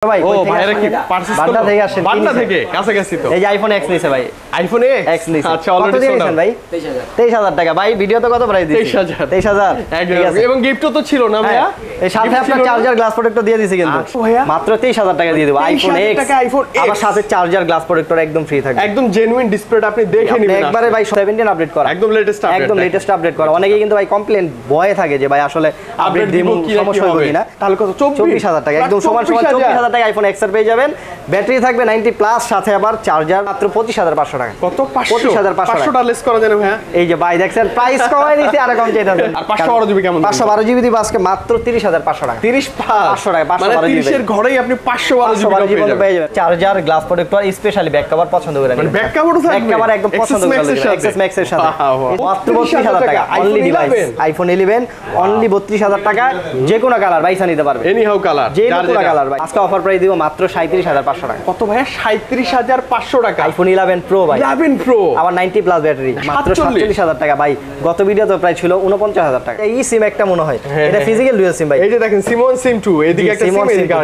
ভাই ও ভাইরা কি পারচেজ বান্ডা থেকে আসেন বান্ডা থেকে কাছাকাছি তো এই যে আইফোন X নিছে ভাই আইফোন X নিছে আচ্ছা অলরেডি সোল্ড ভাই 23000 টাকা ভাই ভিডিও তো কত প্রাইস দিছি 23000 এবং গিফটও তো ছিল না ভাইয়া এই সাথে আপনার চার্জার গ্লাস প্রোটেক্টর দিয়ে দিছি কিন্তু মাত্র 23000 টাকা দিয়ে দেব আইফোন X আবার সাথে চার্জার গ্লাস প্রোটেক্টর একদম ফ্রি থাকবে একদম জেনুইন ডিসপ্লেটা আপনি দেখে নেবেন একবারে ভাই 17 আপডেট করা একদম লেটেস্ট আপডেট করা অনেকেই কিন্তু ভাই কমপ্লেইন ভয়ে থাকে যে ভাই আসলে আপডেট দিব সমস্যা হবে কিনা তাহলে কত 24000 টাকা একদম সমান 24000 টাকা আইফোন X এর পেয়ে যাবেন ব্যাটারি থাকবে 90 প্লাস সাথে আবার চার্জার মাত্র 25500 টাকা কত 25500 টাকা লেস করা যাবে ভাই এই যে ভাই দেখছেন প্রাইস কমাই দিছি আর কম চাইতাছে আর 512 জিবি কেমন 512 জিবি দিব আজকে মাত্র 30500 টাকা 500 টাকা 512 জিবি মানে 30 এর ঘরেই আপনি 512 জিবি পেয়ে যাবেন charger glass protector specially back cover পছন্দ করে মানে ব্যাক কভারও থাকবে ব্যাক কভার একদম পছন্দ করে এক্সএস ম্যাক্স এর সাথে মাত্র 32000 টাকা অনলি ডিভাইস আইফোন 11 অনলি 32000 টাকা যে কোনো কালার বাইসা নিতে পারবে এনি হাউ কালার যে কোনো কালার ভাই আজকে অফার প্রাইস দিব মাত্র 37500 টাকা কত ভাই 37500 টাকা আইফোন 11 প্রো ভাই 11 প্রো আবার 90 প্লাস ব্যাটারি মাত্র 47000 টাকা ভাই গত ভিডিওতে প্রাইস ছিল 49000 টাকা এই সিম একটা মনে হয় এটা ফিজিক্যাল ডুয়াল সিম ভাই এই যে দেখেন সিম1 সিম2 এদিকে একটা সিম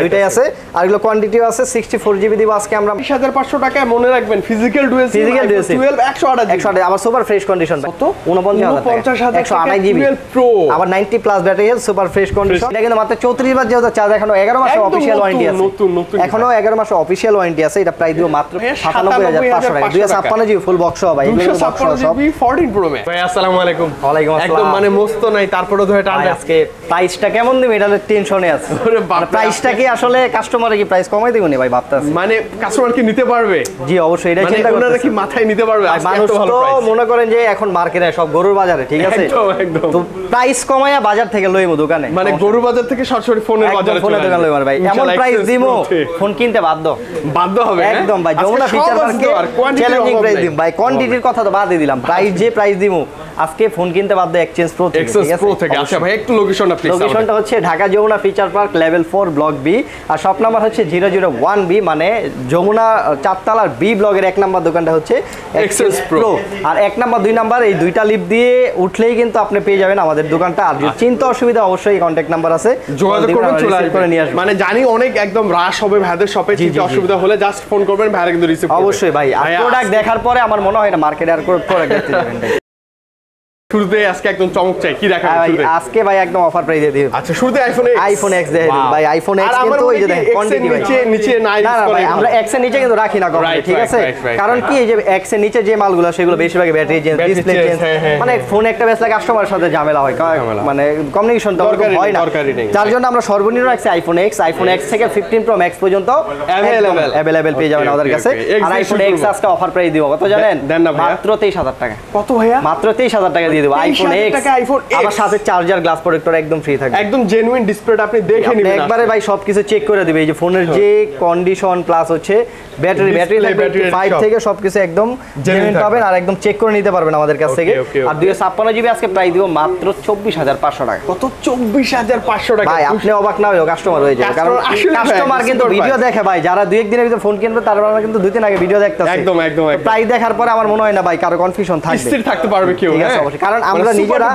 দুইটাই আছে আর এগুলো কোয়ান্টিটিও আছে 64 জিবি দিব আজকে আমরা 20500 টাকায় মনে রাখবেন ফিজিক্যাল ডুয়াল সিম 12 128 আবার সুপার ফ্রেশ কন্ডিশন কত 49000 128 জিবি প্রো আবার 90 plus battery super fresh condition এটা কিন্তু মাত্র 34 বার যেহেতু চার্জ এখনো 11 মাসের অফিশিয়াল ওয়ারেন্টি আছে নতুন এখনো 11 মাসের অফিশিয়াল ওয়ারেন্টি আছে এটা প্রাইস দিব মাত্র 97500 টাকা 256 জিবি ফুল বক্স ভাই 256 জিবি 14 প্রো মে ভাই আসসালামু আলাইকুম ওয়ালাইকুম আসসালাম একদম মানে মস্ত নাই তারপরে ধরে টানবে আজকে প্রাইসটা কেমন দিবেন এটা টেনশনে আছে প্রাইসটা কি আসলে কাস্টমারে কি প্রাইস কমাই দিবেন ভাই ভাবতাছি মানে কাস্টমার কি নিতে পারবে জি অবশ্যই এটা চিন্তা করতে ওনারা কি মাথায় নিতে পারবে আজকে এত ভালো প্রাইস মনে করেন যে এখন মার্কেটে সব গরুর বাজারে ঠিক আছে একদম তো প্রাইস কমায়া বাজার থেকে লইমু দোকানে মানে গরুর বাজার থেকে সরাসরি ফোনের বাজারে ফোনের দোকান লইবার ভাই এমন প্রাইস দিমু ফোন কিনতে বাধ্য হবে একদম ভাই যমুনা ফিচার পার্কে চ্যালেঞ্জিং প্রাইস দিম ভাই কোয়ান্টিটির কথা তো বাদই দিলাম প্রাইস যে প্রাইস দিমু আজকে ফোন কিনতে বাধ্য এক্সচেঞ্জ প্রো থেকে আচ্ছা ভাই একটু লোকেশনটা প্লিজ লোকেশনটা হচ্ছে Dhaka Jamuna Future Park level 4 block B আর শপ নাম্বার হচ্ছে 001 বি মানে যমুনা চারতলার বি ব্লকের এক নাম্বার দোকানটা হচ্ছে এক্সচেঞ্জ প্রো আর এক নাম্বার দুই নাম্বার এই দুইটা লিফট দিয়ে উঠলেই কিন্তু আপনি পেয়ে যাবেন আমাদের দোকানটা আর যদি চিন্তা অসুবিধা অবশ্যই কন্টাক্ট নাম্বার আছে যোগাযোগ করবেন চলে আসবেন নিয়ে আসবেন মানে জানি অনেক একদম রাশ হবে ভাইদের শপে চিন্তা অসুবিধা হলে জাস্ট ফোন করবেন ভাইরা কিন্তু রিসিভ করবে অবশ্যই ভাই আর প্রোডাক্ট দেখার পরে আমার মনে হয় না মার্কেটে আর প্রোডাক্ট দেখতে যাবেন শুরুতে আজকে একদম চমক চাই কি দেখাবো শুরুতে আজকে ভাই একদম অফার প্রাইস দিয়ে দিই আচ্ছা শুরুতে আইফোন X দেখাই দিই ভাই আইফোন X কিন্তু এই যে দেখেন কোয়ান্টিটি নিচে না ইউজ করে আমরা X এর নিচে কিন্তু রাখি না কখনো ঠিক আছে কারণ কি এই যে X এর নিচে যে মালগুলো সেগুলো বেশিরভাগ ব্যাটারি চেঞ্জ ডিসপ্লে চেঞ্জ মানে ফোন একটা বেচলে কাস্টমারের সাথে ঝামেলা হয় মানে কমিউনিকেশন তো হয় না যার জন্য আমরা সর্বনিম্ন রাখছি আইফোন X থেকে 15 প্রো ম্যাক্স পর্যন্ত अवेलेबल পেয়ে যাবেন আমাদের কাছে আর আইফোন X আজকে অফার প্রাইস দিব কত জানেন মাত্র 23000 টাকা কত ভাইয়া মাত্র 23000 টাকা দিয়ে আইফোন X আবার সাথে চার্জার গ্লাস প্রোটেক্টর একদম ফ্রি থাকবে একদম জেনুইন ডিসপ্লেটা আপনি দেখে নেবেন একবারে ভাই সবকিছু চেক করে দিবে এই যে ফোনের যে কন্ডিশন প্লাস হচ্ছে ব্যাটারি লাগবে 5 থেকে সবকিছু একদম জেনুইন পাবেন আর একদম চেক করে নিতে পারবেন আমাদের কাছ থেকে আর 256 জিবি আজকে প্রাইস দিব মাত্র 24500 টাকা কত 24500 টাকা ভাই আপনি অবাক না হয়ে কাস্টমার হয়ে যাবে কারণ কাস্টমার কিন্তু ভিডিও দেখে ভাই যারা দুই এক দিনের ভিতরে ফোন কিনবে তারা কিন্তু দুই দিন আগে ভিডিও দেখতাছে একদম প্রাইস দেখার পরে আমার মনে হয় না ভাই কারো কনফিউশন থাকবে স্থির থাকতে পারবে কেউ ঠিক আছে অবশ্যই কারণ আমরা নিজেরা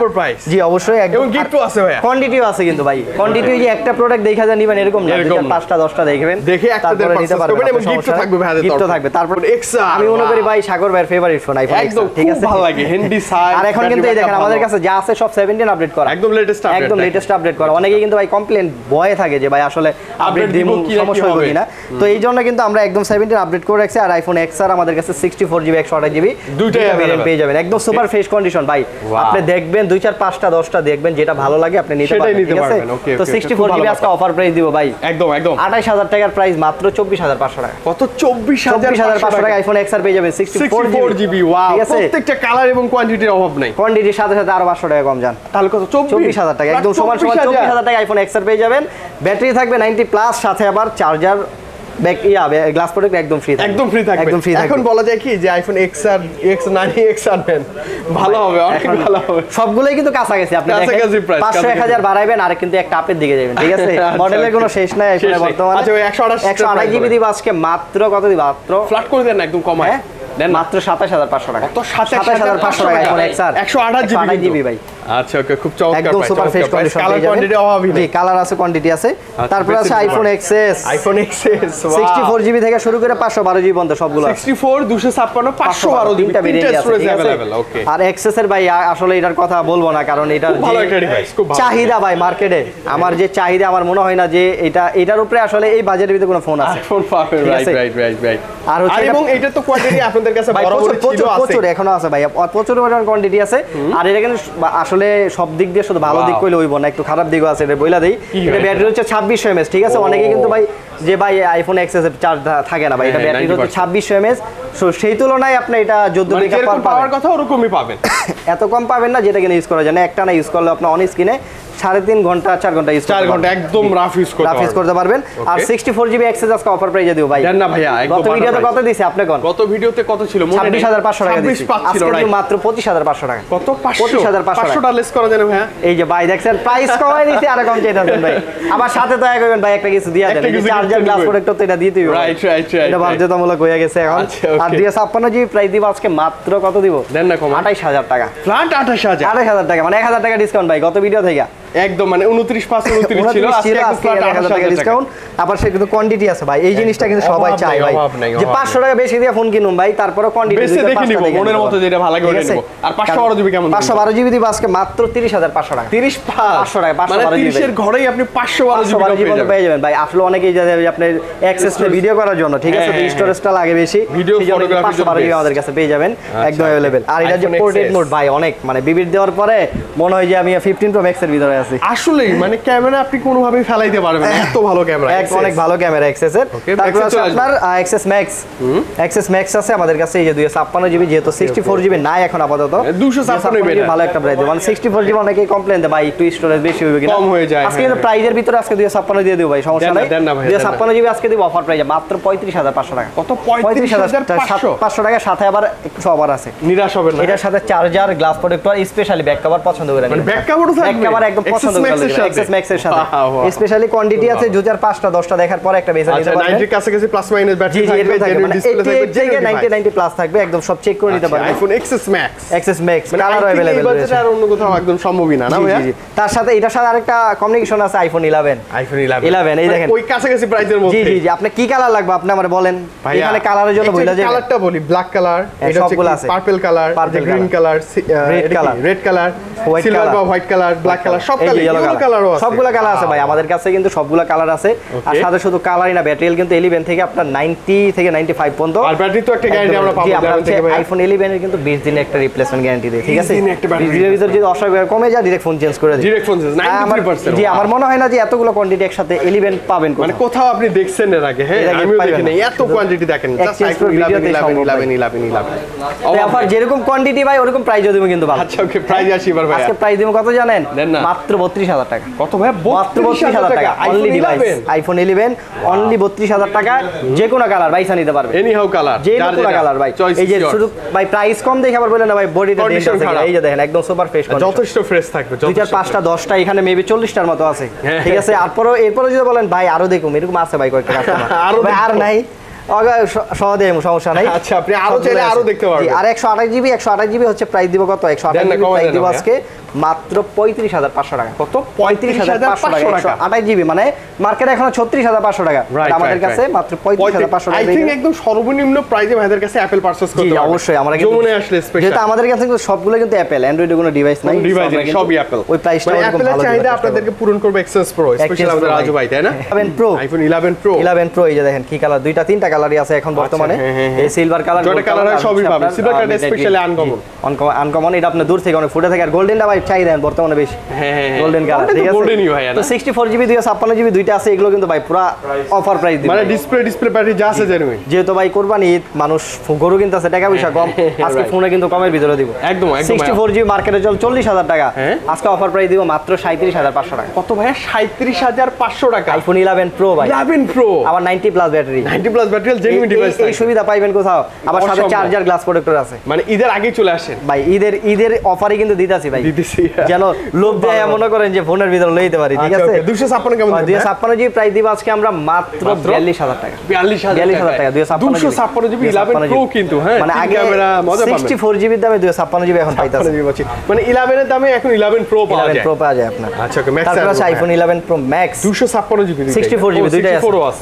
জি অবশ্যই একদম গিফটও আছে ভাই কোয়ান্টিটিও আছে কিন্তু ভাই কোয়ান্টিটি যে একটা প্রোডাক্ট দেখা যায় নিবেন এরকম না যদি 5টা 10টা দেখবেন দেখে একটা দেন নিতে পারবেন এবং গিফটও থাকবে ভাই গিফটও থাকবে তারপর এক্সা আমি মনে করি ভাই সাগর ভাইয়ের ফেভারিট ফোন আইফোন একদম ঠিক আছে ভালো লাগে হ্যান্ডি সাইজ আর এখন কিন্তু এই দেখেন আমাদের কাছে যা আছে সব 17 আপডেট করা একদম লেটেস্ট আপডেট করা অনেকেই কিন্তু ভাই কমপ্লেইন ভয়ে থাকে যে ভাই আসলে আপডেট দিব সমস্যা হবে কিনা তো এই জন্য কিন্তু আমরা একদম 17 আপডেট করে রাখছি আর আইফোন X আর আমাদের কাছে 64 জিবি 128 জিবি দুইটাই ভেরিয়েন্ট পেয়ে যাবেন একদম সুপার ফ্রেশ কন্ডিশন ভাই আপনি দেখবেন 2 4 5টা 10টা দেখবেন যেটা ভালো লাগে আপনি নিতে পারবেন ঠিক আছে তো 64 জিবি আজকে অফার প্রাইস দিব ভাই একদম 28000 টাকার প্রাইস মাত্র 24500 টাকা কত 24500 টাকা আইফোন X আর পেয়ে যাবেন 64 জিবি ওয়াও প্রত্যেকটা কালার এবং কোয়ান্টিটির অভাব নাই কোয়ান্টিটির সাথে সাথে আরো 500 টাকা কম জান তাহলে কত 24000 টাকা একদম সমান 24000 টাকা আইফোন X আর পেয়ে যাবেন ব্যাটারি থাকবে 90 প্লাস সাথে আবার চার্জার ব্যাক গ্লাস প্রোটেক্ট একদম ফ্রি থাকবে এখন বলা যায় কি যে আইফোন X আর X নেন ভালো হবে অনেক ভালো হবে সবগুলাই কিন্তু কাছাকাছি আপনি দেখেন 500 1000 বাড়াইবেন আর কিন্তু একটা আপের দিকে যাবেন ঠিক আছে মডেলের কোনো শেষ নাই আইফোনে বর্তমানে আচ্ছা 128 জিবি দিব আজকে মাত্র কত দিব মাত্র ফ্ল্যাট করে দেন একদম কমায় দেন মাত্র 27500 টাকা কত 27500 টাকা আইফোন X আর 128 জিবি ভাই আচ্ছা ওকে, খুব চমৎকার একদম super fresh condition, colour quantity অভাবই নেই, কালার আছে, কোয়ান্টিটি আছে। তারপর আছে আইফোন এক্সএস, 64 জিবি থেকে শুরু করে 512 জিবি পর্যন্ত সবগুলো 64 256 512 জিবি তিনটা স্টোরেজ अवेलेबल। ওকে, আর এক্সএস এর ভাই আসলে এটার কথা বলবো না, কারণ এটার যে চাহিদা ভাই মার্কেটে, আমার যে চাহিদা, আমার মনে হয় না যে এটার উপরে আসলে এই বাজেটের ভিতরে কোনো ফোন আছে, ফোন পাবেন। রাইট। আর এবং এটা তো কোয়ান্টিটি আপনাদের কাছে বরাবর ছিল, আছে প্রচুর, এখনো আছে ভাই, প্রচুর কোয়ান্টিটি আছে। আর এটা কিন্তু আসলে সব দিক দিয়ে শুধু ভালো দিক কইলে হইব না, একটু খারাপ দিকও আছে, এটা বইলা দেই। এটা ব্যাটারি হচ্ছে 2600 mAh, ঠিক আছে? অনেকে কিন্তু ভাই যে ভাই আইফোন এক্সএস এর চার্জ থাকে না ভাই, এটা ব্যাটারি হচ্ছে 2600 mAh, সো সেই তুলনায় আপনি এটা 14 মেগাপিক্সেল পাওয়ার কথা ওরকমই পাবেন, এত কম পাবেন না, যেটা কিনা ইউজ করা যায় না। একটা না ইউজ করলে আপনি অন স্ক্রিনে 3.5 ঘন্টা 4 ঘন্টা ইউজ 4 ঘন্টা একদম রাফ ইউজ করতে পারবেন। আর 64 জিবি এক্সএস আজকে অফার প্রাইসে দিও ভাই। জান না ভাইয়া, একদম গত ভিডিওতে কত দিছি আপনি কোন? গত ভিডিওতে কত ছিল মনে নেই? 26500 টাকা দিছি, আজকে মাত্র 25500 টাকা। কত? 500 টাকা লেস করা যায় না ভাইয়া? এই যে ভাই দেখছেন প্রাইস কমাই দিছি, আর কম চাইতাছেন ভাই। আবার সাথে তো এক হইবেন ভাই, একটা কিছু দিয়া দেন, এই চার্জার গ্লাস প্রোটেক্টর তো এটা দিয়ে দিও। রাইট। এটা বাধ্যতামূলক হয়ে গেছে এখন। আর 256 জিবি প্রাইস দিব আজকে মাত্র কত দিব? দেন না কম, 28000 টাকা, ফ্ল্যাট 28000 টাকা, মানে 1000 টাকা ডিসকাউন্ট ভাই গত ভিডিও থেকে। একদম মানে 29 ছিল, আজকে 1000 টাকা ডিসকাউন্ট। আবার সে কিন্তু কোয়ান্টিটি আছে ভাই, এই জিনিসটা কিন্তু সবাই চায় ভাই, যে 500 টাকা বেশি দিয়ে ফোন কিনুম ভাই, তারপরে কোয়ান্টিটি বেশি দেখে নিব, মনের মতো যেটা ভালো লাগে ওটা নিব। আর 512 জিবি কেমন? 512 জিবি দিব আজকে মাত্র 30500 টাকা। 500 টাকা, 512 জিবি, 30 এর ঘরেই আপনি 512 জিবি পেয়ে যাবেন ভাই। আসলে অনেকেই যাবে আপনার অ্যাক্সেস নে ভিডিও করার জন্য, ঠিক আছে? তো স্টোরেজটা লাগে বেশি, ভিডিও ফটোগ্রাফির জন্য 512 জিবি আমাদের কাছে পেয়ে যাবেন, একদম अवेलेबल। আর এটা যে পোর্ট্রেট মোড ভাই, অনেক মানে বিবির দেওয়ার পরে মনে হয় যে আমি 15 প্রো ম্যাক্স এর ভিতরে আছি আসলে। মানে ক্যামেরা আপনি কোনোভাবেই ফেলাইতে পারবেন না, এত ভালো ক্যামেরা, অনেক ভালো ক্যামেরা এক্সএস এর। তারপর আছে আপনার এক্সএস ম্যাক্স আছে আমাদের কাছে, এই যে 256 জিবি, যেহেতু 64 জিবি নাই এখন আপাতত, 256 জিবি ভালো একটা প্রাইস। মানে 64 জিবি অনেকেই কমপ্লেইন দেয় ভাই একটু স্টোরেজ বেশি হবে কিনা, কম হয়ে যায়। আজকে কিন্তু প্রাইজের ভিতরে আজকে 256 দিয়ে দেব ভাই, সমস্যা নাই। 256 জিবি আজকে দেব অফার প্রাইসে মাত্র 35500 টাকা। কত? 35500 টাকা, সাথে আবার একটু অফার আছে, নিরাশ হবেন না। এটার সাথে charger, glass protector, specially back cover পছন্দ করে নেবেন। মানে ব্যাক কভারও থাকবে, ব্যাক কভার একদম পছন্দ করে নেবেন এক্সএস ম্যাক্স এর সাথে। স্পেশালি কোয়ান্টিটি আছে, 2005টা 10টা দেখার পর একটা বেসে নিতে পারবেন। 90 কাছাকাছি প্লাস মাইনাস ব্যাটারি থাকবে, জেনুইন ডিসপ্লে থাকবে, জায়গা 90 প্লাস থাকবে, একদম সব চেক করে নিতে পারবেন। IPhone XS max colour available রয়েছে, আর অন্য কোথাও একদম সম্ভবই না, না ভাইয়া? তার সাথে এটার সাথে আরেকটা কমিউনিকেশন আছে, আইফোন 11, এই দেখেন ওই কাছাকাছি প্রাইসের মধ্যে। জি আপনি কি কালার লাগবে আপনি আমারে বলেন, এখানে কালারের জন্য বইলা যায়। কালারটা বলি, ব্ল্যাক কালার, এটা হচ্ছে purple colour, green colour, red colour, silver বা হোয়াইট কালার, ব্ল্যাক কালার, সব কালারও আছে, সবগুলা কালার আছে ভাই আমাদের কাছে, কিন্তু সবগুলা কালার আছে। আর সাথে শুধু কালারই না, ব্যাটারি কিন্তু 11 থেকে আপনার 90 থেকে 95 পর্যন্ত। আর ব্যাটারি তো একটা গ্যারান্টি আমরা পাবো যেমন থেকে ভাই আইফোন 11 এর কিন্তু 20 দিনের একটা রিপ্লেসমেন্ট গ্যারান্টি দেয়, ঠিক আছে? 20 দিনের ভিতর যদি অসুবিধা কমে যায় ডিরেক্ট ফোন চেঞ্জ করে দেয়, ডিরেক্ট ফোন চেঞ্জ 93%। জি আমার মনে হয় না যে এতগুলো কোয়ান্টিটি একসাথে 11 পাবেন, মানে কোথাও আপনি দেখছেন এর আগে? হ্যাঁ আমিও দেখি নাই এত কোয়ান্টিটি, দেখেন জাস্ট আইফোন 11 অফার যেরকম কোয়ান্টিটি ভাই ওরকম প্রাইসও দিব কিন্তু ভালো। আচ্ছা ওকে, প্রাইস আসি এবার ভাই। আজকে প্রাইস দিব কত জানেন? মাত্র 32000 টাকা। কত ভাই? মাত্র 32000 টাকা অনলি ডিভাইস আইফোন 11 অনলি 32000 টাকা, যে কোনো কালার বাইসা নিতে পারবে, এনি হাউ কালার, যে কোনো কালার ভাই। এই যে শুধু ভাই প্রাইস কম দেখে আবার বলেন না ভাই বডিটা ডেন্ট আছে, এই যে দেখেন একদম সুপার ফ্রেশ, যথেষ্ট ফ্রেশ থাকবে। 2 4 5টা 10টা এখানে মেবি 40টার মতো আছে, ঠিক আছে? এরপরে যদি বলেন ভাই আরো দেখুন, এরকম আছে ভাই কয়েকটা কাস্টমার, আর নাই সহজে সমস্যা নাই। আচ্ছা আপনি আরো চাইলে আরো দেখতে পারবেন। আর 128 জিবি হচ্ছে প্রাইস দিব কত? 128 জিবি প্রাইস দিব আজকে মাত্র 35500 টাকা। কত? 35500 টাকা। 128 জিবি মানে মার্কেটে এখন 36500 টাকা, আমাদের কাছে মাত্র 35500 টাকা। আই থিং একদম সর্বনিম্ন প্রাইসে ভাইদের কাছে অ্যাপল পারচেজ করতে পারবেন। জি অবশ্যই, আমরা কিন্তু যমুনায় আসলে স্পেশাল, যেটা আমাদের কাছে কিন্তু সবগুলো কিন্তু অ্যাপল, অ্যান্ড্রয়েডে কোনো ডিভাইস নাই, সবই অ্যাপল। ওই প্রাইসটা এরকম ভালো। অ্যাপলের চাহিদা আপনাদেরকে পূরণ করবে এক্সেস প্রো, স্পেশাল আমাদের রাজু ভাই, তাই না? 11 প্রো, আইফোন 11 প্রো, এই যে দেখেন কি কালার, দুইটা তিনটা কালারই আছে এখন বর্তমানে। এই সিলভার কালার, গোল্ডেন কালার সবই পাবেন, সিলভার কালার স্পেশালি আনকমন, এটা আপনি দূর থেকে অনেক ফুটে থাকে। আর গোল্ডেনটা ভাই চাই দেন বর্তমানে বেশি, গোল্ডেন কালার, ঠিক আছে? গোল্ডেনই ভাই। তো 64 জিবি 256 জিবি দুইটা আছে, এগুলো কিন্তু ভাই পুরো অফার প্রাইস দিই, মানে ডিসপ্লে ব্যাটারি যা আছে জেনুইন। যেহেতু ভাই কুরবানি ঈদ, মানুষ গরু কিনতেছে, টাকা পয়সা কম, আজকে ফোনে কিন্তু কমের ভিতরে দিব একদম। 64 জিবি মার্কেটে চল 40000 টাকা, আজকে অফার প্রাইস দিব মাত্র 37500 টাকা। কত ভাই? 37500 টাকা। আইফোন 11 প্রো ভাই, 11 প্রো আবার 90 plus battery, material genuine device এই সুবিধা পাইবেন কোথাও আবার সাথে চার্জার গ্লাস প্রোটেক্টর আছে মানে ঈদের আগে চলে আসেন ভাই ঈদের অফারে কিন্তু দিতাছি ভাই যেন লোভ দেয় মনে করেন যে ফোনের ভিতরে লইতে পারি ঠিক আছে 256 কেমন 256 জিবি প্রাইস দিব আজকে আমরা মাত্র 42000 টাকা 42000 টাকা 256 জিবি 11 প্রো কিন্তু হ্যাঁ মানে আগে ক্যামেরা মজা পাবেন 64 জিবি দামে 256 জিবি এখন পাইতাছি মানে 11 এর দামে এখন 11 প্রো পাওয়া যায় 11 প্রো পাওয়া যায় আপনার আচ্ছা ওকে ম্যাক্স তারপর আছে iPhone 11 pro max 256 GB 64 GB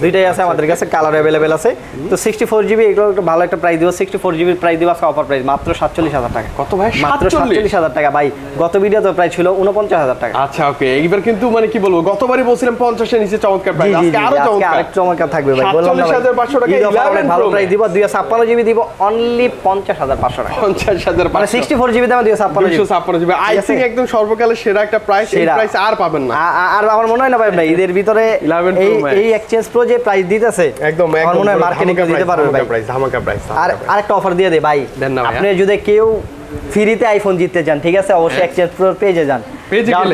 দুইটাই আছে আমাদের কাছে কালার अवेलेबल আছে তো 64 জিবি এগুলো একটা ভালো একটা প্রাইস দিব 64 জিবি প্রাইস দিব আজকে অফার প্রাইস মাত্র 47000 টাকা কত ভাই মাত্র 47000 টাকা ভাই গত ভিডিওতে প্রাইস ছিল 49000 টাকা আচ্ছা ওকে এইবার কিন্তু মানে কি বলবো গতবারই বলছিলাম 50 এর নিচে চমৎকার প্রাইস আজকে আরো চমৎকার আরেক চমৎকার থাকবে ভাই বললাম না 47500 টাকা 11 ভালো প্রাইস দিব 256 জিবি দিব অনলি 50500 টাকা 50500 মানে 64 জিবি দামে 256 জিবি আই থিং একদম সর্বকালের সেরা একটা প্রাইস এই প্রাইস আর পাবেন না আর আমার মনে হয় না ভাই ঈদের ভিতরে এই এক্সচেঞ্জ প্রো যে প্রাইস দিতেছে একদম আমার মনে হয় মার্কেটিং দিতে পারবে ভাই প্রাইস ধামাকা প্রাইস আর আরেকটা অফার দিয়ে দে ভাই আপনি যদি কেউ ফ্রিতে আইফোন জিততে চান ঠিক আছে অবশ্যই এক্সচেঞ্জ প্রো পেজে যান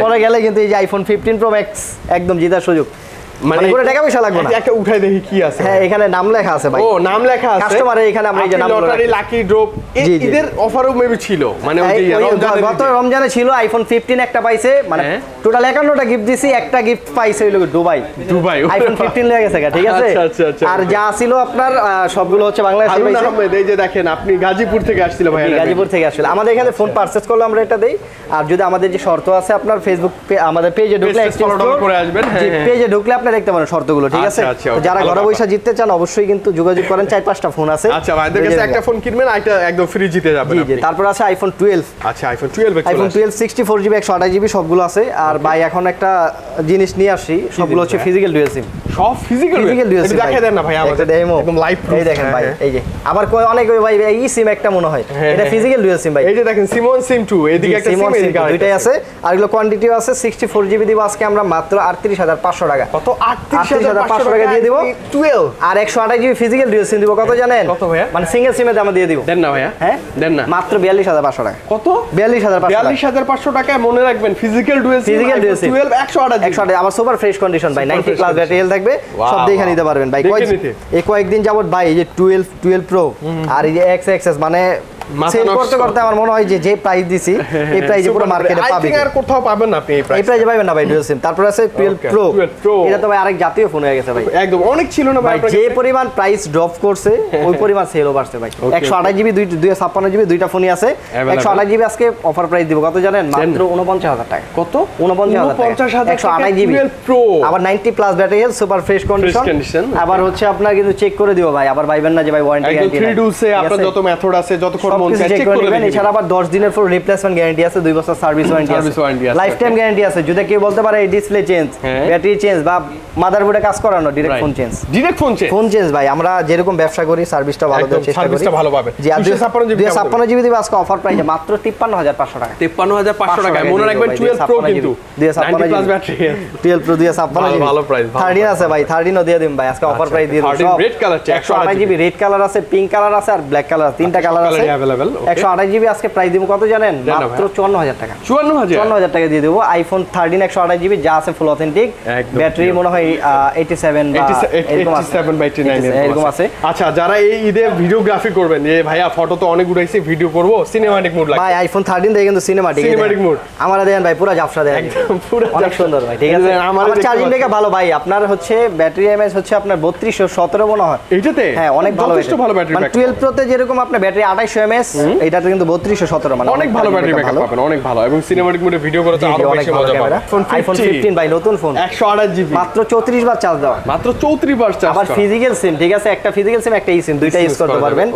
পরে গেলে কিন্তু এই যে আইফোন 15 প্রো ম্যাক্স একদম জেতার সুযোগ মানে পুরো টাকা পয়সা লাগবে না একটা উঠাই দেখি কি আছে হ্যাঁ এখানে নাম লেখা আছে ভাই ও নাম লেখা আছে কাস্টমারের এখানে আমরা এই যে নাম লটারি লাকি ড্রপ এদের অফারও মেবি ছিল মানে ওই যে গত রমজানে ছিল আইফোন 15 একটা পাইছে মানে টোটাল 51টা গিফট দিছি একটা গিফট পাইছে হইলো দুবাই আইফোন 15 লেগে গেছে ঠিক আছে আর যা ছিল আপনার সবগুলো হচ্ছে বাংলাদেশি পাইছে আহমেদ এই যে দেখেন আপনি গাজীপুর থেকে আসছিল ভাই গাজীপুর থেকে আসছিল আমাদের এখানে ফোন পারচেজ করলে আমরা এটা দেই আর যদি আমাদের যে শর্ত আছে আপনার ফেসবুক আমাদের পেজে ঢুকলে করে আসবেন পেজে ঢুকলে আপনি দেখতে পারেন শর্তগুলো ঠিক আছে যারা ঘরে বসে জিততে চান অবশ্যই কিন্তু যোগাযোগ করেন 4-5টা ফোন আছে আচ্ছা ভাইদের কাছে একটা ফোন কিনবেন আইটা একদম ফ্রি জিতে যাবেন আপনি তারপর আছে আইফোন 12 আচ্ছা আইফোন 12 আইফোন 12 64 জিবি 128 জিবি সবগুলো আছে আর ভাই এখন একটা জিনিস নিয়ে আসি সবগুলো হচ্ছে ফিজিক্যাল ডুয়াল সিম সব ফিজিক্যাল ডুয়াল সিম দেখাই দেন না ভাই আমাদের একদম লাইভ এই দেখেন ভাই এই যে আবার কই অনেক ভাই এই সিম একটা মনে হয় এটা ফিজিক্যাল ডুয়াল সিম ভাই এই যে দেখেন সিমন সিম 2 এদিকে একটা সিম এদিকে দুইটাই আছে আর এগুলো কোয়ান্টিটিও আছে 64 জিবি দিব আজকে আমরা মাত্র 38500 টাকা কত 38500 টাকা দিয়ে দিব 12 আর 128 জিবি ফিজিক্যাল ডুয়াল সিম দিব কত জানেন কত ভাইয়া মানে সিঙ্গেল সিমে দাম দিয়ে দিব দেন না ভাইয়া হ্যাঁ দেন না মাত্র 42500 টাকা কত 42500 টাকায় মনে রাখবেন ফিজিক্যাল ডুয়াল সিম 12 128 আবার সুপার ফ্রেশ কন্ডিশন ভাই 90 প্লাস ব্যাটারি হেলথ থাকবে সব দেখে নিতে পারবেন ভাই কয়েকদিন যাবত ভাই এই যে 12 প্রো আর এই যে XXS মানে সেল করতে করতে আমার মনে হয় যে প্রাইস দিছি এই প্রাইসে পুরো মার্কেটে পাবেন আর কোথাও পাবেন না আপনি এই প্রাইসে পাবেন না ভাই ডুয়াল সিম তারপর আছে 12 প্রো এটা তো ভাই আরেক জাতীয় ফোন হয়ে গেছে ভাই একদম অনেক ছিল না ভাই যে পরিমাণ প্রাইস ড্রপ করছে ওই পরিমাণ সেলও বাড়ছে ভাই 128 জিবি 256 জিবি দুইটা ফোনই আছে 128 জিবি আজকে অফার প্রাইস দিব কত জানেন মাত্র 49000 টাকা কত 49000 128 জিবি প্রো আবার 90 plus battery health super fresh condition আবার হচ্ছে আপনার কিন্তু চেক করে দিও ভাই আবার পাইবেন না যে ভাই ওয়ারেন্টি গ্যারান্টি একদম 3 ডুসে আপনার যত মেথড আছে যতক্ষণ মন চায় চেক করে দিবেন এছাড়া আবার 10 দিনের ফুল রিপ্লেসমেন্ট গ্যারান্টি আছে 2 বছর সার্ভিস ওয়ারেন্টি আছে লাইফ টাইম গ্যারান্টি আছে যদি কেউ বলতে পারে এই ডিসপ্লে চেঞ্জ ব্যাটারি চেঞ্জ বা মাদারবোর্ডে কাজ করানো ডাইরেক্ট ফোন চেঞ্জ ভাই আমরা যেরকম ব্যবসা করি সার্ভিসটা ভালো দেওয়ার চেষ্টা করি সার্ভিসটা ভালো পাবে জি 256 জিবি দিবে আজকে অফার প্রাইসে মাত্র 53500 টাকা 53500 টাকা মনে রাখবেন 12 প্রো কিন্তু 90 প্লাস ব্যাটারি 12 প্রো 256 জিবি ভালো প্রাইস 13 আছে ভাই 13 ও দিয়ে দিন ভাই আজকে অফার প্রাইস দিয়ে দিন সব red colour 128 GB red colour আছে পিঙ্ক কালার আছে আর ব্ল্যাক কালার তিনটা কালার আছে अवेलेबल 128 জিবি আজকে প্রাইস দিব কত জানেন মাত্র 54000 টাকা 54000 টাকা দিয়ে দেব আইফোন 13 128 জিবি যা আছে ফুল অথেন্টিক ব্যাটারি মনে হয় 87 বা 87 বাই 89 এরকম আছে আচ্ছা যারা এই ঈদে ভিডিওগ্রাফি করবেন যে ভাইয়া ফটো তো অনেক উঠাইছি ভিডিও করব সিনেম্যাটিক মোড লাগে ভাই আইফোন 13 দেখেন কিন্তু সিনেম্যাটিক মোড আমারা দেখেন ভাই পুরো জাফসা দেয় একদম পুরো অনেক সুন্দর ভাই ঠিক আছে আমার চার্জিং লেখা ভালো ভাই আপনার হচ্ছে ব্যাটারি এমএএইচ হচ্ছে আপনার 3217 মনে হয় এইটাতে হ্যাঁ অনেক ভালো ব্যাটারি মানে 12 প্রো তে যেরকম আপনার ব্যাটারি 2800 এমএএইচ এটাতে কিন্তু 3217 মানে অনেক ভালো ব্যাটারি ব্যাকআপ পাবেন অনেক ভালো এবং সিনেম্যাটিক মোডে ভিডিও করতে আরো বেশি মজা পাবেন আইফোন 15 ভাই নতুন ফোন 128 জিবি মাত্র 34 বার চার্জ দাও মাত্র 34 বার চার্জ আবার ফিজিক্যাল সিম ঠিক আছে একটা ফিজিক্যাল সিম একটা ই সিম দুইটা ইউজ করতে পারবেন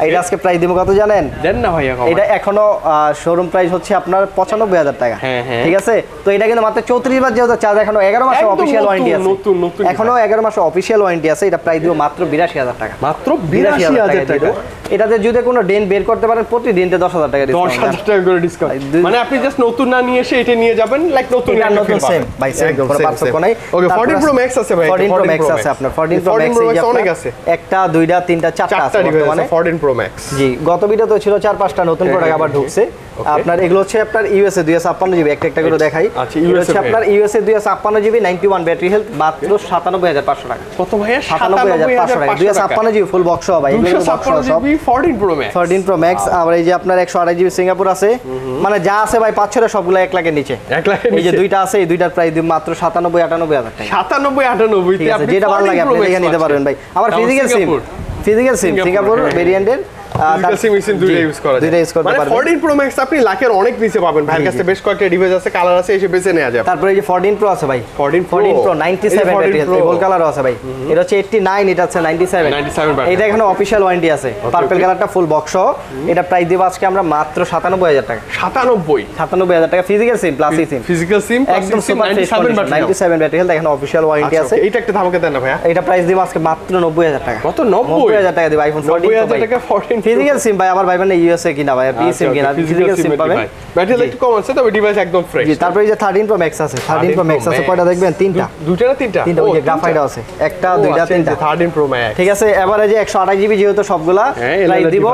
এটা আজকে প্রাইস দিব কত জানেন দেন না ভাইয়া এটা এখনো শোরুম প্রাইস হচ্ছে আপনার 95000 টাকা ঠিক আছে তো এটা কিন্তু মাত্র 34 বার যেহেতু চার্জ এখনো 11 মাসের অফিশিয়াল ওয়ারেন্টি আছে নতুন এখনো 11 মাসের অফিশিয়াল ওয়ারেন্টি আছে এটা প্রাইস দিব মাত্র 82000 টাকা মাত্র 82000 টাকা এটাতে যদি কোনো ডেন বের করতে পারেন প্রতি দিনতে 10000 টাকা ডিসকাউন্ট 10000 টাকা করে ডিসকাউন্ট মানে আপনি জাস্ট নতুন না নিয়ে এসে এটা নিয়ে যাবেন লাইক নতুন সেম ভাই সেম কোনো পার্থক্য নাই ওকে 14 প্রো ম্যাক্স আছে ভাই 14 প্রো ম্যাক্স আছে আপনার 14 প্রো ম্যাক্স অনেক আছে একটা দুইটা তিনটা চারটা আছে মানে 14 প্রো ম্যাক্স জি গত ভিডিওতে ছিল 4-5টা নতুন প্রোডাক্ট আবার ঢুকছে আপনার এগুলো হচ্ছে আপনার ইউএসএ 256 জিবি একটা করে দেখাই। আচ্ছা, ইউএসএ হচ্ছে আপনার ইউএসএ 256 জিবি 91 ব্যাটারি হেলথ মাত্র 97500 টাকা। কত ভাইয়া? 97500 টাকা 256 জিবি ফুল বক্স ভাই, এগুলো বক্স সব 14 প্রো ম্যাক্স 14 প্রো ম্যাক্স। আর এই যে আপনার 128 জিবি সিঙ্গাপুর আছে, মানে যা আছে ভাই 5-6টা সবগুলো 1 লাখের নিচে। 1 লাখের এই যে দুইটা আছে, এই দুইটার প্রাইস দিই মাত্র 97-98 টাকা। 97-98 তে আপনি যেটা ভালো লাগে আপনি দেখে নিতে পারবেন ভাই। আবার ফিজিক্যাল সিম সিঙ্গাপুর ভেরিয়েন্টের দুইটা ইউজ করা যায়, দুইটা ইউজ করতে পারবেন। 14 প্রো ম্যাক্স আপনি লাখের অনেক নিচে পাবেন। ভাইয়ের কাছে বেশ কয়েকটা ডিভাইস আছে, কালার আছে, এসে বেছে নেওয়া যাবে। তারপরে এই যে 14 প্রো আছে ভাই, 14 প্রো 97 ব্যাটারি হেলথ, গোল্ড কালারও আছে ভাই। এটা হচ্ছে 89, এটা হচ্ছে 97 ব্যাটারি। এটা এখানে অফিশিয়াল ওয়ারেন্টি আছে, পার্পল কালারটা ফুল বক্স। এটা প্রাইস দেব আজকে আমরা মাত্র 97000 টাকা। 97000 টাকা ফিজিক্যাল সিম প্লাস সিম, ফিজিক্যাল সিম একদম সুপার 97 ব্যাটারি হেলথ, এখানে অফিশিয়াল ওয়ারেন্টি আছে। এটা একটা ধামাকা দেন না ভাইয়া। এটা প্রাইস দেব আজকে মাত্র 90000 টাকা। কত? 90000 টাকা দেব আইফোন 14 প্রো টাকা 14 ফিজিক্যাল সিম ভাই। আবার ভাইবেন না ইউএসএ কিনা ভাই, পি সিম কিনা, ফিজিক্যাল সিম পাবেন। ব্যাটারি একটু কম আছে, তবে ডিভাইস একদম ফ্রেশ। জি, তারপরে এই যে 13 প্রো ম্যাক্স আছে, 13 প্রো ম্যাক্স আছে কয়টা দেখবেন? তিনটা। দুইটা না তিনটা? তিনটা, ওই যে গ্রাফাইট আছে, একটা দুইটা তিনটা। 13 প্রো ম্যাক্স ঠিক আছে। এবারে যে 128 জিবি যেহেতু সবগুলা প্রাইস দিব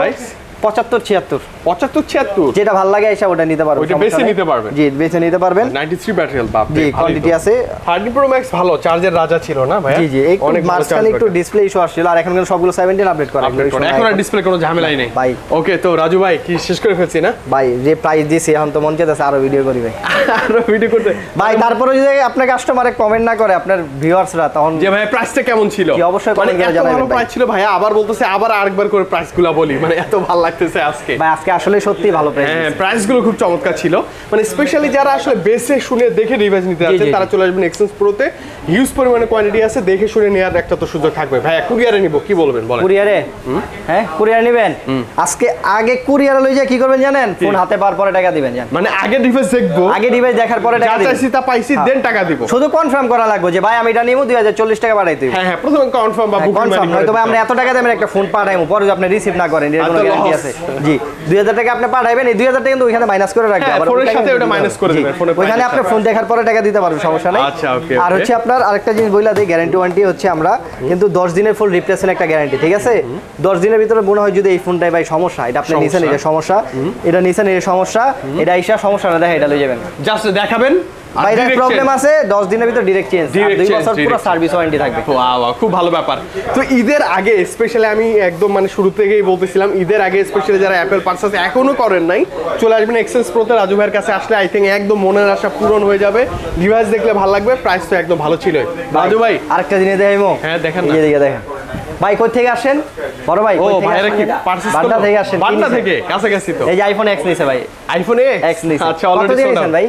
75-76 যেটা ভালো লাগে এসে ওটা নিতে পারবেন, ওটা বেছে নিতে পারবেন। জি, বেছে নিতে পারবেন। 93 ব্যাটারি হেলথ, বাপ রে, জি, কোয়ান্টিটি আছে। 13 প্রো ম্যাক্স ভালো, চার্জের রাজা ছিল না ভাই? জি জি, অনেক মাঝখানে একটু ডিসপ্লে ইস্যু আসছিল, আর এখন কিন্তু সবগুলো 17 আপডেট করা। এখন আর ডিসপ্লে কোনো ঝামেলাই নেই ভাই। ওকে, তো রাজু ভাই কি শেষ করে ফেলছি না ভাই? যে প্রাইস দিছি এখন তো মন চাইতেছে আরো ভিডিও করি ভাই, আরো ভিডিও করতে ভাই। তারপরে যদি আপনার কাস্টমারে কমেন্ট না করে আপনার ভিউয়ার্সরা, তখন যে ভাই প্রাইসটা কেমন ছিল কি অবশ্যই কমেন্ট করে জানাবেন। ভালো প্রাইস ছিল ভাই, আবার বলতেছে, আবার আরেকবার করে প্রাইসগুলো বলি, মানে এত ভালো লাগতেছে আজকে ভাই। আজকে আসলে সত্যি ভালো প্রাইস। হ্যাঁ, প্রাইসগুলো খুব চমৎকার ছিল, মানে স্পেশালি যারা আসলে বেসে শুনে দেখে ডিভাইস নিতে যাচ্ছেন তারা চলে আসবেন এক্সচেঞ্জ প্রোতে। হিউজ পরিমাণে কোয়ান্টিটি আছে, দেখে শুনে নেওয়ার একটা তো সুযোগ থাকবে। ভাই কুরিয়ারে নিব, কি বলবেন বলেন? কুরিয়ারে? হ্যাঁ, কুরিয়ার নেবেন আজকে। আগে কুরিয়ারে লই যায় কি করবেন জানেন? ফোন হাতে পাওয়ার পরে টাকা দিবেন। জানেন, মানে আগে ডিভাইস দেখবো, আগে ডিভাইস দেখার পরে টাকা দিবেন। যাচাই তা পাইছি দেন টাকা দিব। শুধু কনফার্ম করা লাগবে যে ভাই আমি এটা নিব 2040 টাকা পাঠাইতে হবে। হ্যাঁ হ্যাঁ, প্রথমে কনফার্ম বা বুকিং কনফার্ম হয়তো ভাই আমরা এত টাকা দেবেন একটা ফোন পাঠাইমু, পরে যদি আপনি রিসিভ না করেন এর কোনো গ্যারান্টি আছে? জি, 2000 টাকা আপনি পাঠাইবেন, এই 2000 টাকা কিন্তু ওইখানে মাইনাস করে রাখবেন। আবার ফোনের সাথে ওটা মাইনাস করে দিবেন, ওইখানে আপনি ফোন দেখার পরে টাকা দিতে পারবেন, সমস্যা নাই। আচ্ছা, ওকে। আর হচ্ছে আপনার আরেকটা জিনিস বইলা দেই, গ্যারান্টি ওয়ারেন্টি হচ্ছে আমরা কিন্তু 10 দিনের ফুল রিপ্লেসমেন্ট একটা গ্যারান্টি, ঠিক আছে? 10 দিনের ভিতরে মনে হয় যদি এই ফোনটাই ভাই সমস্যা, এটা আপনি নিছেন এটা সমস্যা, এটা নিছেন এটা সমস্যা, এটা আইসা সমস্যা না দেখা এটা লই যাবেন, জাস্ট দেখাবেন। বাইরে প্রবলেম আছে 10 দিনের ভিতর ডাইরেক্ট চেঞ্জ, 2 বছর পুরো সার্ভিস ওয়ারেন্টি থাকবে। ওয়াও, খুব ভালো ব্যাপার। তো ঈদের আগে স্পেশালি আমি একদম মানে শুরু থেকেই বলতেছিলাম, ঈদের আগে স্পেশালি যারা অ্যাপেল পারচেজ এখনো করেন নাই, চলে আসবেন এক্সচেঞ্জ প্রোতে। রাজু ভাইয়ের কাছে আসলে আই থিঙ্ক একদম মনের আশা পূরণ হয়ে যাবে। ডিভাইস দেখলে ভালো লাগবে, প্রাইস তো একদম ভালো ছিল। রাজু ভাই আরেকটা জিনিস দেখাইমো। হ্যাঁ, দেখেন না। এই দিকে দেখেন ভাই, কই থেকে আসেন বড় ভাই? ও ভাইরা কি পারচেজ বাড্ডা থেকে আসেন? বাড্ডা থেকে কাছাকাছি তো। এই যে আইফোন এক্স নিছে ভাই, আইফোন এক্স নিছে। আচ্ছা, কত অলরেডি দিয়েছেন ভাই?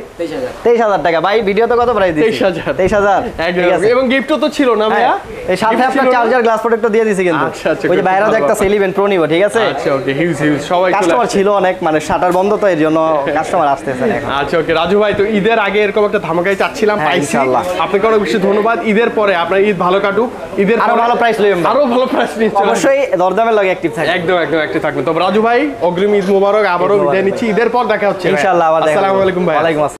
23000 টাকা ভাই। ভিডিওতে কত প্রাইস দিয়েছেন? 23000 একদম। এবং গিফটও তো ছিল না ভাইয়া? এই সাথে আপনার চার্জার গ্লাস প্রোটেক্টর দিয়ে দিয়েছি কিন্তু। আচ্ছা আচ্ছা, ওই যে বাইরে একটা সেলিভেন প্রো নিব, ঠিক আছে? আচ্ছা ওকে, হিউজ সবাই কাস্টমার ছিল অনেক, মানে শাটার বন্ধ তো এর জন্য কাস্টমার আসতেছে না এখন। আচ্ছা ওকে রাজু ভাই, তো ঈদের আগে এরকম একটা ধামাকাই চাচ্ছিলাম, পাইছি ইনশাআল্লাহ। আপনাকে অনেক বেশি ধন্যবাদ। ঈদের পরে আপনার ঈদ ভালো কাটুক, ঈদের আরো ভালো প্রাইস লইবেন, আরো ভালো প্রাইস নিয়ে অবশ্যই দরদামের লাগে অ্যাক্টিভ থাকবেন। একদম অ্যাক্টিভ থাকবেন। তো রাজু ভাই অগ্রিম ঈদ মোবারক, আবারও বিদায় নিচ্ছি। ঈদের পর দেখা হচ্ছে ইনশাআল্লাহ। আসসালামু আলাইকুম ভাই। ওয়ালাইকুম আসসালাম।